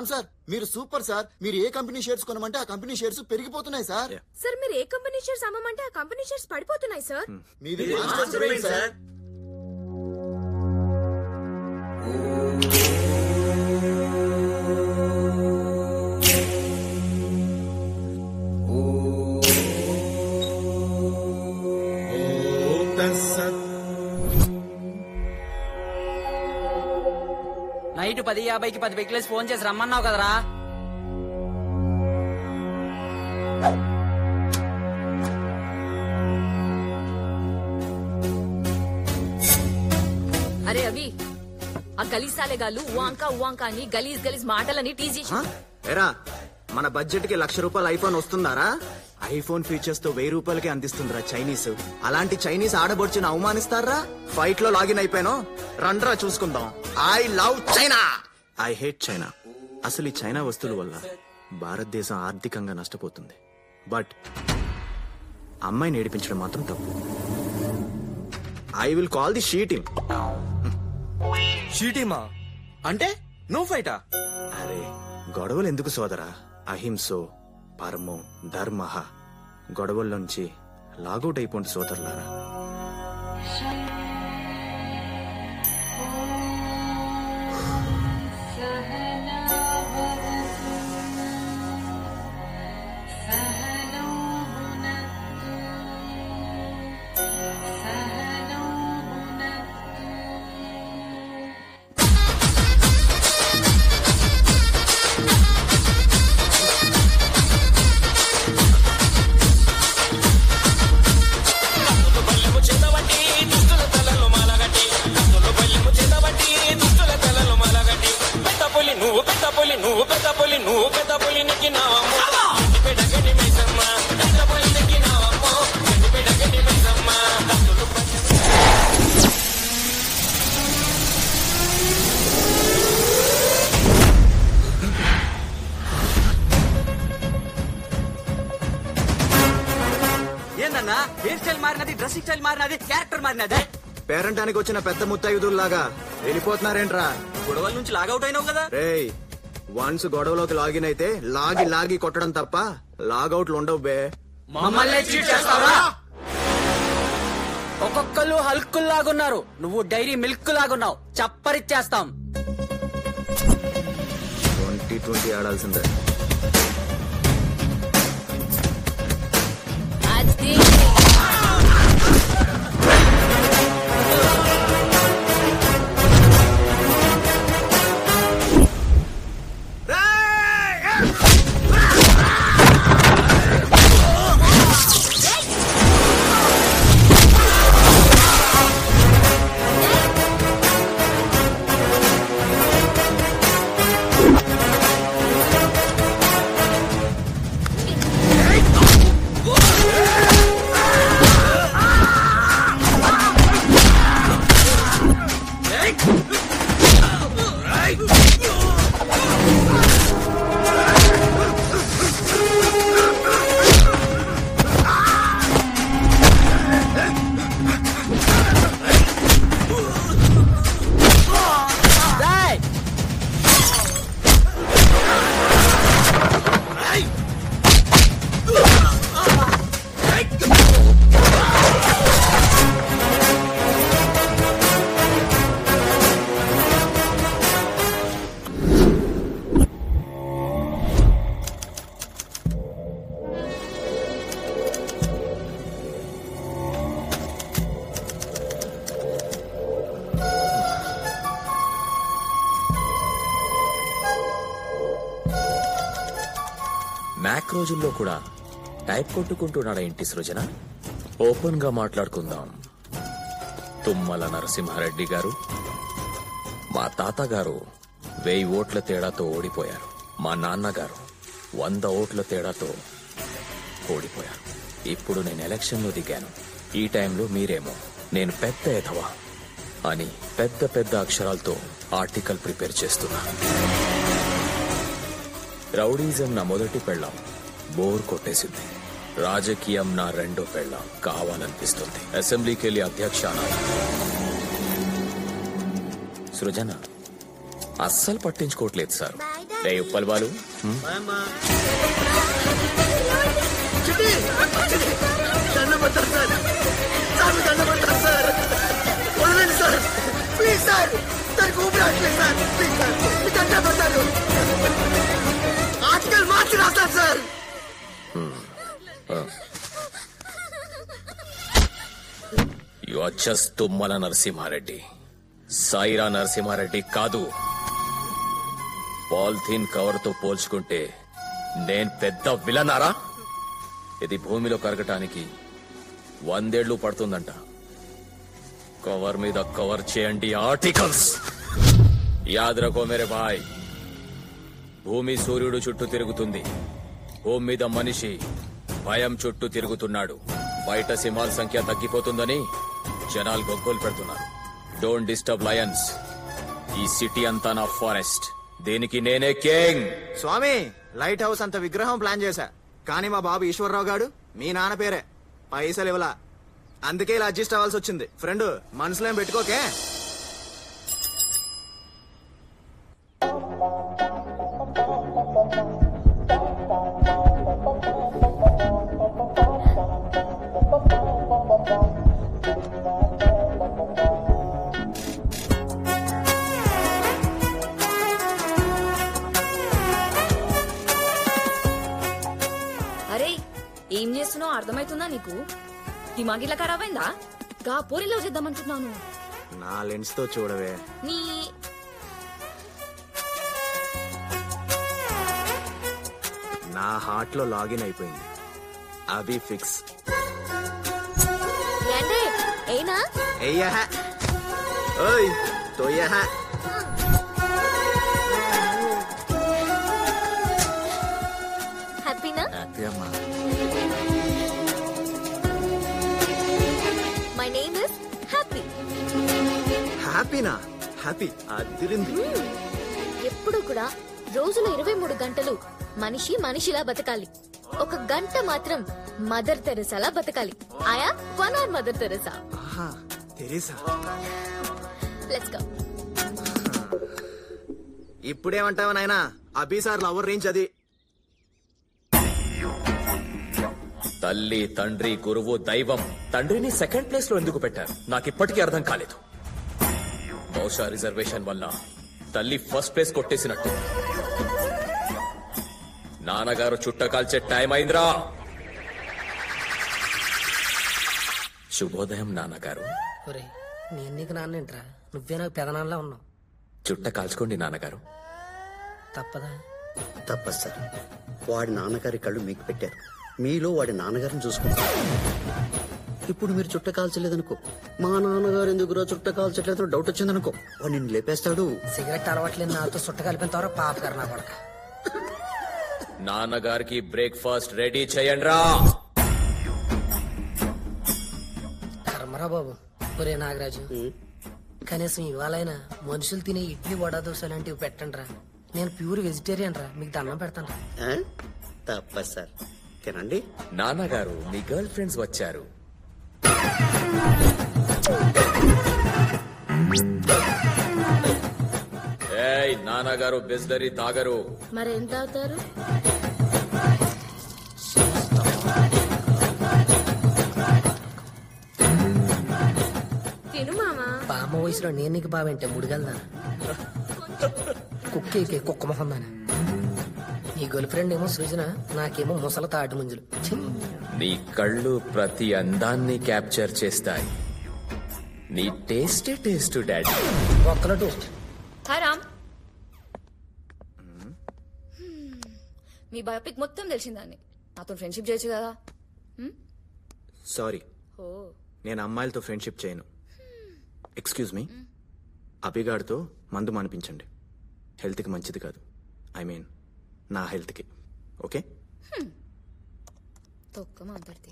Ram sir మీరు super sir. మీరు ఏ కంపెనీ షేర్స్ కొనమంటే ఆ కంపెనీ షేర్స్ పెరిగిపోతున్నాయి సార్. సార్ మీరు ఏ కంపెనీ షేర్స్ అమ్మమంటే ఆ కంపెనీ షేర్స్ పడిపోతున్నాయి సార్. మీది మాస్టర్స్ బ్రెయిన్ సార్. నైట్ 10:50కి 10 వెహికల్స్ ఫోన్ చేసి రమ్మన్నావు కదరా. అరే అవి ఆ గలీజ్ సాలేగాళ్ళు ఉవాంకా అని గలీజ్ మాటలని టీజ్ చేసి ఎరా మన బడ్జెట్ కి ₹1,00,000 ఐఫోన్ వస్తుందారా? ఐఫోన్ ఫీచర్స్ తో ₹1000 అందిస్తుందిరా చైనీస్. అలాంటి చైనీస్ ఆడబొచ్చిన అవమానిస్తారా? ఫైట్ లో లాగిన్ అయిపోయాను, రండ్రా చూసుకుందాం. I love China, I hate China. అసలు ఈ చైనా వస్తువుల వల్ల భారతదేశం ఆర్థికంగా నష్టపోతుంది. బట్ అమ్మాయిని ఏడిపించడం మాత్రం తప్పు. ఐ విల్ కాల్ ది షీటింగ్. షీటీమా అంటే నో ఫైటా? అరే గొడవలు ఎందుకు సోదరా? అహింసో పరమో ధర్మ. గొడవల్లోంచి లాగౌట్ అయిపోండి సోదరులారా. ఏందన్నా హెయిర్ స్టైల్ మారినది, డ్రెస్సింగ్ స్టైల్ మారినది, క్యారెక్టర్ మారినది. పేరంటానికి వచ్చిన పెద్ద ముత్తైదుల్లాగా వెళ్ళిపోతున్నారేంట్రా? గొడవల నుంచి లాగౌట్ అయినావు కదా. రేయ్ వన్స్ గొడవలోకి లాగిన్ అయితే లాగి కొట్టడం తప్ప లాగౌట్లు ఉండవు బే. మమ్మల్ని చీట్ చేస్తావా? ఒక్కొక్కరు హల్కుల్ లాగున్నారు, నువ్వు డైరీ మిల్క్ లాగున్నావు. చప్పరిచ్చేస్తాం. 2020 ఆడాల్సిందే. మ్యాక్ రోజుల్లో కూడా టైప్ కొట్టుకుంటున్నాడా ఇంటి సృజన? ఓపెన్ గా మాట్లాడుకుందాం. తుమ్మల నరసింహారెడ్డి గారు, మా తాతగారు 1000 ఓట్ల తేడాతో ఓడిపోయారు. మా నాన్నగారు 100 ఓట్ల తేడాతో ఓడిపోయారు. ఇప్పుడు నేను ఎలక్షన్లో దిగాను. ఈ టైంలో మీరేమో నేను పెద్ద ఎదవా అని పెద్ద పెద్ద అక్షరాలతో ఆర్టికల్ ప్రిపేర్ చేస్తున్నా. రౌడీజం నా మొదటి పెళ్ళాం, బోర్ కొట్టేసింది. రాజకీయం నా రెండో పెళ్ళాం, కావాలనిపిస్తుంది. అసెంబ్లీకి వెళ్ళి అధ్యక్షాన సృజన అస్సలు పట్టించుకోవట్లేదు సార్. రే ఉప్పల్ బాలు దండ పడతారు సార్, సార్ దండ పడతారు సార్, వదలండి సార్, ప్లీజ్ సార్, దానికి ఊపిరి ఆడలేదు సార్, ప్లీజ్ సార్, మీ దండ పడతారు, ఆర్టికల్ మార్చి రాస్తారు sir. You are just Tummala Narasimha Reddy, Sye Raa Narasimha Reddy కాదు. పాలిథీన్ కవర్ తో పోల్చుకుంటే నేను పెద్ద విలనారా? ఇది భూమిలో కరగటానికి 100 ఏళ్లు పడుతుందంట. కవర్ మీద కవర్ చేయండి ఆర్టికల్స్. యాద్ రఖో మేరే భాయ్, భూమి సూర్యుడు చుట్టూ తిరుగుతుంది, భూమి మీద మనిషి భయం చుట్టూ తిరుగుతున్నాడు. బయట సింహాల సంఖ్య తగ్గిపోతుందని జనాలు గొగ్గోలు పెడుతున్నారు. Don't disturb Lions. ఈ సిటీ అంతా నా ఫారెస్ట్, దీనికి నేనే కింగ్. స్వామి, లైట్ హౌస్ అంత విగ్రహం ప్లాన్ చేశా, కానీ మా బాబు ఈశ్వరరావు గారు మీ నాన్న పేరే, పైసలు ఇవ్వలా, అందుకే ఇలా అడ్జస్ట్ అవ్వాల్సి వచ్చింది. ఫ్రెండ్, మనసులో ఏం పెట్టుకోకే. అరే ఏం చేస్తున్నావు అర్థమైతుందా నీకు? దిమాగ్ ఇలా ఖరాబ్ అయిందా? గా పోరిలో చేద్దామంటున్నాను. నా లెన్స్ తో చూడవే. నీ నా హార్ట్ లో లాగిన్ అయిపోయింది, అవి ఫిక్స్. ఏంటే ఏనా? ఎయ్యా ఓయ్ తోయ్యా. హ్యాపీనా? హ్యాపీ అమ్మా. My name is Happy. హ్యాపీనా? హ్యాపీ అదిరింది. ఎప్పుడు కూడా రోజులో 23 గంటలు మనిషి మనిషిలా బతకాలి. ఒక గంట మాత్రం మదర్ తెరెసాలా బతకాలి. ఆయా 1 hour మదర్ తెరెసా. ఆహా, తెరీసా. Let's go. ఇప్పుడేమంటావా నాయనా? అభిసార్ లవర్ రేంజ్ అది. తల్లి, తండ్రి, గురువు, దైవం. తండ్రిని సెకండ్ ప్లేస్ లో ఎందుకు పెట్టారు నాకిప్పటికీ అర్థం కాలేదు. బహుశా రిజర్వేషన్ వల్ల తల్లి ఫస్ట్ ప్లేస్ కొట్టేసినట్టు. నాన్నగారు చుట్ట కాల్చే టైం అయిందిరా. శుభోదయం నాన్నగారు. ఒరే నేను నీకు నాన్నేంట్రా, నువ్వే నాకు పెదనాన్నలా ఉన్నావు. చుట్ట కాల్చుకోండి నాన్నగారు. తప్పదా? తప్పదు సార్. వాడి నాన్నగారి కళ్ళు మీకు పెట్టారు, మీలో వాడి నాన్నగారిని చూసుకుంటారు. ఇప్పుడు మీరు చుట్ట కాల్చలేదనుకో, మా నాన్నగారు ఎందుకురా చుట్ట కాల్చట్లేదు డౌట్ వచ్చిందనుకో, వాడు నిన్ను లేపేస్తాడు. సిగరెట్ అలవాట్లేదు నాతో చుట్ట కలిపిన తర్వాత పాపగారు నా కొడక. నాన్నగారికి బ్రేక్ఫాస్ట్ రెడీ చేయండి రా. కర్మరా బాబు. ఒరే నాగరాజు, కనీసం ఇవాళైనా మనుషులు తినే ఇడ్లీ వడ దోశ లాంటివి పెట్టండి రా. నేను ప్యూర్ వెజిటేరియన్ రా, మీకు దండం పెడతాను రా. తప్పదు సార్, తినండి. నాన్నగారు, మీ గర్ల్ ఫ్రెండ్స్ వచ్చారు. ఏయ్ నాన్నగారు బిస్లరీ తాగరు. మరేం తాగుతారు? తిను మామా. బామ్మ వయసులో నేను నీకు బావేంటే ముడిగలదా? కుక్కేకే కుక్క మొహం దాని. నీ గర్ల్ ఫ్రెండ్ ఏమో సృజన, నాకేమో ముసల తాటి ముంజులు. నీ కళ్ళు ప్రతి అందాన్ని క్యాప్చర్ చేస్తాయి. నీ టేస్టే టేస్ట్ డాడీ. ఒక్కల టేస్ట్. హాయ్ రామ్. మీ బయోపిక్ మొత్తం తెలిసిందాన్ని. నాతో ఫ్రెండ్షిప్ చేయొచ్చు కదా. సారీ, ఓ నేను అమ్మాయిలతో ఫ్రెండ్షిప్ చేయను. ఎక్స్క్యూజ్ మీ, అభిగాడితో మందు మానిపించండి. హెల్త్కి మంచిది కాదు. ఐ మీన్ నా హెల్త్కి. ఓకే? తొక్క మాట్లాడితే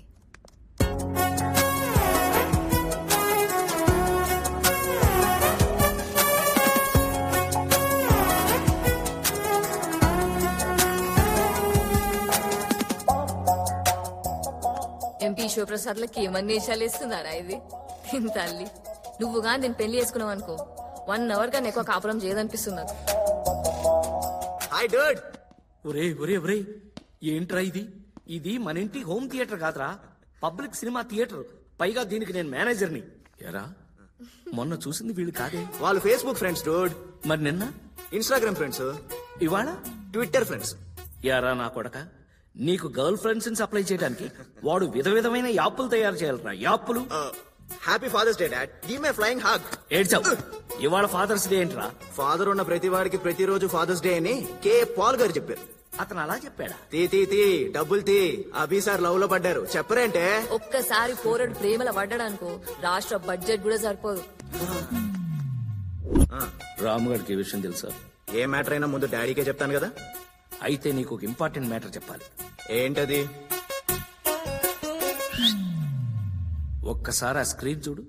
ఎంపీ శివప్రసాద్లకి ఏమన్నీ వేషాలు వేస్తున్నారా ఇది? తల్లి నువ్వుగా నేను పెళ్లి చేసుకున్నావు అనుకో, 1 hour గా ఎక్కువ కాపురం చేయదనిపిస్తుంది నాకు. Hi Dude. ఒరే ఒరే ఒరే ఏంట్రా ఇది? ఇది మన ఇంటి హోమ్ థియేటర్ కాదురా, పబ్లిక్ సినిమా థియేటర్. పైగా దీనికి నేను మేనేజర్ని. ఎరా మొన్న చూసింది వీళ్ళు కాదే. వాళ్ళు ఫేస్బుక్ ఫ్రెండ్స్ డూడ్. మరి నిన్న ఇన్స్టాగ్రామ్ ఫ్రెండ్స్. ఇవాళ ట్విట్టర్ ఫ్రెండ్స్. యారా నా కొడక, నీకు గర్ల్ ఫ్రెండ్స్ ని సప్లై చేయడానికి వాడు విధమైన యాప్లు తయారు చేయాలరా. యాప్లు. Happy father's day dad. Give my flying hug. ఏడ్చావు. ఇవాళ ఫాదర్స్ డే ఏంట్రా? ఫాదర్ ఉన్న ప్రతి వాడికి ప్రతిరోజు ఫాదర్స్ డే అని కే పాల్ గారు చెప్పారు. అతను అలా చెప్పాడా? తీ డబ్బులు తీ. అభి సార్ లవ్ లో పడ్డారు. చెప్పరేంటే? ఒక్కసారి పోరడు ప్రేమల పడ్డాడనుకో రాష్ట్ర బడ్జెట్ కూడా సరిపోదు. రాము గారికి ఈ విషయం తెలుసా? ఏ మ్యాటర్ అయినా ముందు డాడీకే చెప్తాను కదా. అయితే నీకు ఒక ఇంపార్టెంట్ మ్యాటర్ చెప్పాలి. ఏంటది? ఒక్కసారి ఆ స్క్రీన్ చూడు.